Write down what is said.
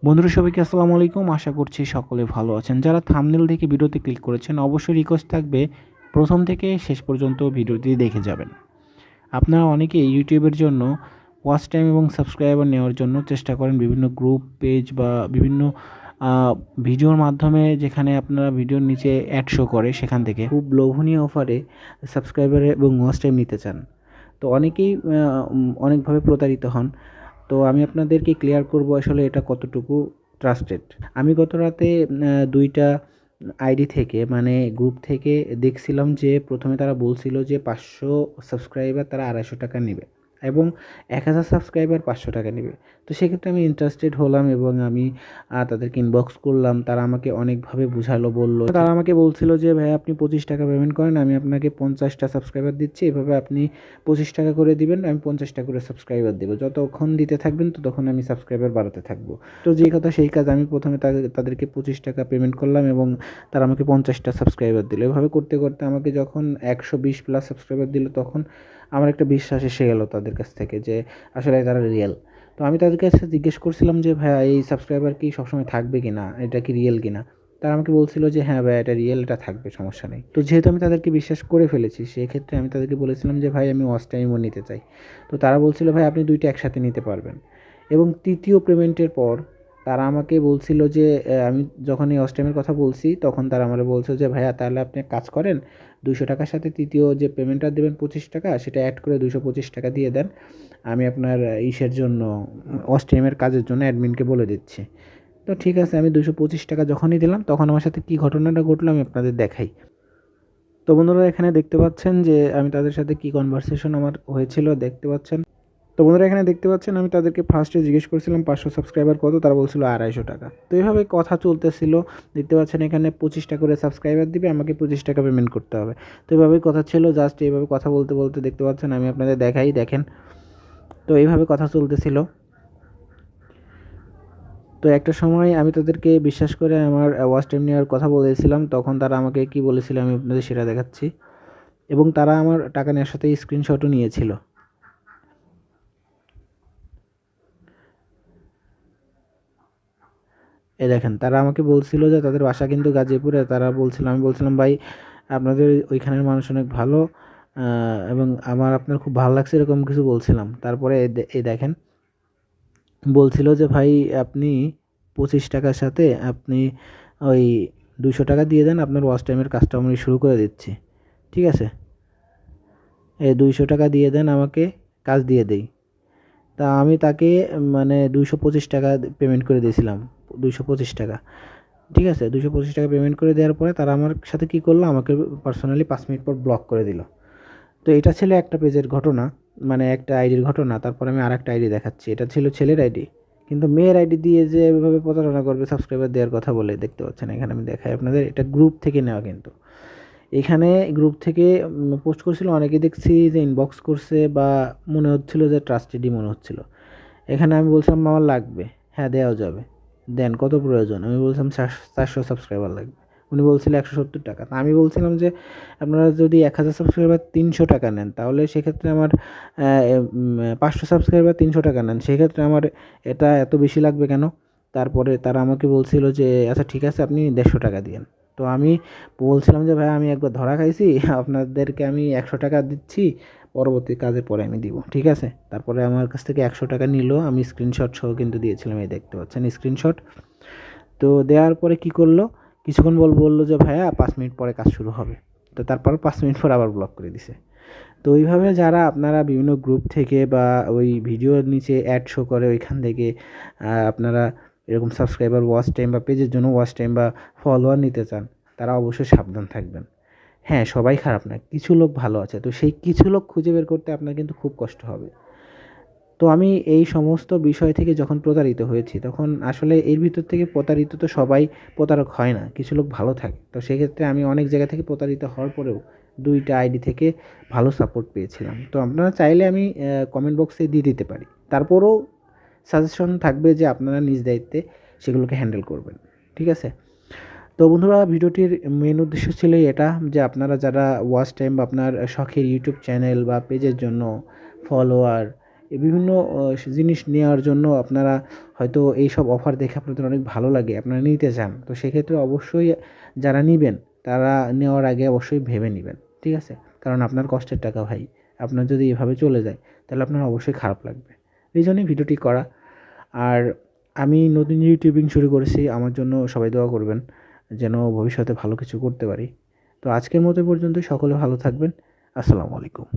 বন্ধুরা সবাইকে আসসালামু আলাইকুম। আশা করছি সকলে ভালো আছেন। যারা থাম্বনেল দেখে ভিডিওতে ক্লিক করেছেন অবশ্যই রিকোয়েস্ট থাকবে প্রথম থেকে শেষ পর্যন্ত ভিডিওটি দেখে যাবেন। আপনারা অনেকেই ইউটিউবের জন্য ওয়াচ টাইম এবং সাবস্ক্রাইবার নেওয়ার জন্য চেষ্টা করেন বিভিন্ন গ্রুপ, পেজ বা বিভিন্ন আ ভিডিওর মাধ্যমে, যেখানে আপনারা ভিডিওর নিচে অ্যাড শো করে সেখান থেকে খুব লোভনীয় অফারে সাবস্ক্রাইবার এবং ওয়াচ টাইম নিতে চান। তো অনেকেই অনেকভাবে প্রতারিত হন। তো আমি আপনাদেরকে ক্লিয়ার করব আসলে এটা কতটুকু ট্রাস্টেড। আমি গত রাতে ২টা আইডি থেকে, মানে গ্রুপ থেকে দেখছিলাম যে প্রথমে তারা বলছিল যে ৫০০ সাবস্ক্রাইবার তারা ৳২৫০ নেবে এবং ১,০০০ সাবস্ক্রাইবার ৳৫০০ নেবে। তো সেক্ষেত্রে আমি ইন্টারেস্টেড হলাম এবং আমি তাদেরকে ইনবক্স করলাম। তারা আমাকে অনেকভাবে বুঝালো, বলল। তারা আমাকে বলছিল যে, "ভাই আপনি ৳২৫ পেমেন্ট করেন, আমি আপনাকে ৫০টা সাবস্ক্রাইবার দিচ্ছি। এভাবে আপনি ৳২৫ করে দিবেন, আমি ৫০টা করে সাবস্ক্রাইবার দেব। যতক্ষণ দিতে থাকবেন ততক্ষণ আমি সাবস্ক্রাইবার বাড়াতে থাকবো।" তো যেই কথা সেই কাজ। আমি প্রথমে তাদেরকে ৳২৫ পেমেন্ট করলাম এবং তারা আমাকে ৫০টা সাবস্ক্রাইবার দিল। এভাবে করতে, করতে আমাকে যখন ১২০ প্লাস সাবস্ক্রাইবার দিল, তখন আমার একটা বিশ্বাস এসে গেল তাদের কাছ থেকে যে আসলে তারা রিয়েল। তো আমি তাদের কাছে জিজ্ঞেস করছিলাম যে, "ভাইয়া এই সাবস্ক্রাইবার কি সবসময় থাকবে কিনা? এটা কি রিয়েল কিনা?" তারা আমাকে বলছিল যে, "হ্যাঁ ভাইয়া, এটা রিয়েল, এটা থাকবে, সমস্যা নেই।" তো যেহেতু আমি তাদেরকে বিশ্বাস করে ফেলেছি, সেক্ষেত্রে আমি তাদেরকে বলেছিলাম যে, "ভাই আমি ওয়াচ টাইমও নিতে চাই।" তো তারা বলছিল, "ভাই আপনি ২টা একসাথে নিতে পারবেন।" এবং ৩য় পেমেন্টের পর তারা আমাকে বলছিল যে, আমি যখন এই ওয়াচ টাইমের কথা বলছি, তখন তারা আমারে বলছে যে, "ভাইয়া তাহলে আপনি এক কাজ করেন, ৳২০০ সাথে ৩য় যে পেমেন্টটা দেবেন ৳২৫, সেটা অ্যাড করে ৳২২৫ দিয়ে দেন। আমি আপনার ইসের জন্য, ওয়াচ টাইমের কাজের জন্য অ্যাডমিনকে বলে দিচ্ছি।" তো ঠিক আছে, আমি ৳২২৫ যখনই দিলাম, তখন আমার সাথে কী ঘটনাটা ঘটলো আমি আপনাদের দেখাই। তো বন্ধুরা এখানে দেখতে পাচ্ছেন যে আমি তাদের সাথে কী কনভারসেশন আমার হয়েছিল, দেখতে পাচ্ছেন। তো বন্ধুরা এখানে দেখতে পাচ্ছেন আমি তাদেরকে ফার্স্টে জিজ্ঞেস করছিলাম ৫০০ সাবস্ক্রাইবার কত? তারা বলছিল ৳২৫০। তো এভাবে কথা চলতেছিল। দেখতে পাচ্ছেন এখানে ২৫টা করে সাবস্ক্রাইবার দিবে, আমাকে ৳২৫ পেমেন্ট করতে হবে। তো এভাবেই কথা ছিল। জাস্ট এইভাবে কথা বলতে, বলতে দেখতে পাচ্ছেন আমি আপনাদের দেখাই, দেখেন। তো এইভাবে কথা চলতেছিল। তো একটা সময় আমি তাদেরকে বিশ্বাস করে আমার ওয়াচ টাইম নেওয়ার কথা বলেছিলাম। তখন তারা আমাকে কী বলেছিল আমি আপনাদের সেটা দেখাচ্ছি। এবং তারা আমার টাকা নেওয়ার সাথে স্ক্রিনশটও নিয়েছিল। এই দেখেন, তারা আমাকে বলছিল যে তাদের বাসা কিন্তু গাজীপুরে। তারা বলছিল, আমি বলছিলাম, "ভাই আপনাদের ওইখানের মানুষ অনেক ভালো এবং আমার আপনার খুব ভালো লাগছে", এরকম কিছু বলছিলাম। তারপরে এই দেখেন, বলছিল যে, "ভাই আপনি ৳25 সাথে আপনি ওই ৳200 দিয়ে দেন, আপনার ওয়াচ টাইমের কাজটা আমি শুরু করে দিচ্ছি। ঠিক আছে? এই ৳200 দিয়ে দেন আমাকে, কাজ দিয়ে দেই।" তা আমি তাকে মানে ৳২২৫ পেমেন্ট করে দিয়েছিলাম। ৳২২৫। ঠিক আছে? ৳২২৫ পেমেন্ট করে দেওয়ার পরে তারা আমার সাথে কী করলো? আমাকে পার্সোনালি ৫ মিনিট পর ব্লক করে দিল। তো এটা ছিল একটা পেজের ঘটনা, মানে একটা আইডির ঘটনা। তারপরে আমি আরেকটা আইডি দেখাচ্ছি। এটা ছিল ছেলের আইডি। কিন্তু মেয়ের আইডি দিয়ে যে এভাবে প্রতারণা করবে সাবস্ক্রাইবার দেওয়ার কথা বলে, দেখতে পাচ্ছেন এখানে আমি দেখাই আপনাদের। এটা গ্রুপ থেকে নেওয়া কিন্তু। এখানে গ্রুপ থেকে পোস্ট করছিল, অনেকে দেখছি যে ইনবক্স করছে বা মনে হচ্ছিল যে ট্রাস্টেডই মনে হচ্ছিল। এখানে আমি বলছিলাম আমার লাগবে। হ্যাঁ, দেওয়া যাবে। দেন কত প্রয়োজন? আমি বলছিলাম ৪০০ সাবস্ক্রাইবার লাগবে। উনি বলছিল ৳১৭০। তা আমি বলছিলাম যে আপনারা যদি ১,০০০ সাবস্ক্রাইবার ৳৩০০ নেন, তাহলে সেক্ষেত্রে আমার ৫০০ সাবস্ক্রাইবার ৳৩০০ নেন, সেক্ষেত্রে আমার এটা এত বেশি লাগবে কেন? তারপরে তারা আমাকে বলছিল যে, "আচ্ছা ঠিক আছে, আপনি ৳১৫০ দিয়েন।" তো আমি বলছিলাম যে, "ভাই আমি একবার ধরা খাইছি, আপনাদেরকে আমি ৳১০০ দিচ্ছি, পরবর্তী কাজের পরে আমি দিব। ঠিক আছে?" তারপরে আমার কাছ থেকে ৳১০০ নিল। আমি স্ক্রিনশট সহ কিন্তু দিয়েছিলাম। এই দেখতে পাচ্ছেন স্ক্রিনশট। তো দেওয়ার পরে কী করলো? কিছুক্ষণ বলল যে, "ভাইয়া ৫ মিনিট পরে কাজ শুরু হবে।" তো তারপর ৫ মিনিট পর আবার ব্লক করে দিছে। তো ওইভাবে যারা আপনারা বিভিন্ন গ্রুপ থেকে বা ওই ভিডিওর নিচে অ্যাড শো করে, ওইখান থেকে আপনারা এরকম সাবস্ক্রাইবার, ওয়াচ টাইম বা পেজের জন্য ওয়াচ টাইম বা ফলোয়ার নিতে চান, তারা অবশ্যই সাবধান থাকবেন। হ্যাঁ, সবাই খারাপ না, কিছু লোক ভালো আছে। তো সেই কিছু লোক খুঁজে বের করতে আপনার কিন্তু খুব কষ্ট হবে। তো আমি এই সমস্ত বিষয় থেকে যখন প্রতারিত হয়েছি, তখন আসলে এর ভিতর থেকে প্রতারিত তো সবাই প্রতারক হয় না। কিছু লোক ভালো থাকে। তো সেক্ষেত্রে আমি অনেক জায়গা থেকে প্রতারিত হওয়ার পরেও ২টা আইডি থেকে ভালো সাপোর্ট পেয়েছিলাম। তো আপনারা চাইলে আমি কমেন্ট বক্সে দিয়ে দিতে পারি। তারপরেও সাজেশন থাকবে যে আপনারা নিজ দায়িত্বে সেগুলোকে হ্যান্ডেল করবেন। ঠিক আছে? তো বন্ধুরা ভিডিওটির মেইন উদ্দেশ্য ছিল এটা, যে আপনারা যারা ওয়াচ টাইম বা আপনার শখের ইউটিউব চ্যানেল বা পেজের জন্য ফলোয়ার এই বিভিন্ন জিনিস নেওয়ার জন্য আপনারা হয়তো এইসব অফার দেখে আপনাদের অনেক ভালো লাগে, আপনারা নিতে চান। তো সেক্ষেত্রে অবশ্যই যারা নিবেন তারা নেওয়ার আগে অবশ্যই ভেবে নিবেন, ঠিক আছে? কারণ আপনার কষ্টের টাকা ভাই, আপনার যদি এভাবে চলে যায় তাহলে আপনার অবশ্যই খারাপ লাগবে। এই জন্যই ভিডিওটি করা। আর আমি নতুন ইউটিউবিং শুরু করেছি, আমার জন্য সবাই দোয়া করবেন যেন ভবিষ্যতে ভালো কিছু করতে পারি। তো আজকের মতো পর্যন্ত, সকলে ভালো থাকবেন। আসসালামু আলাইকুম।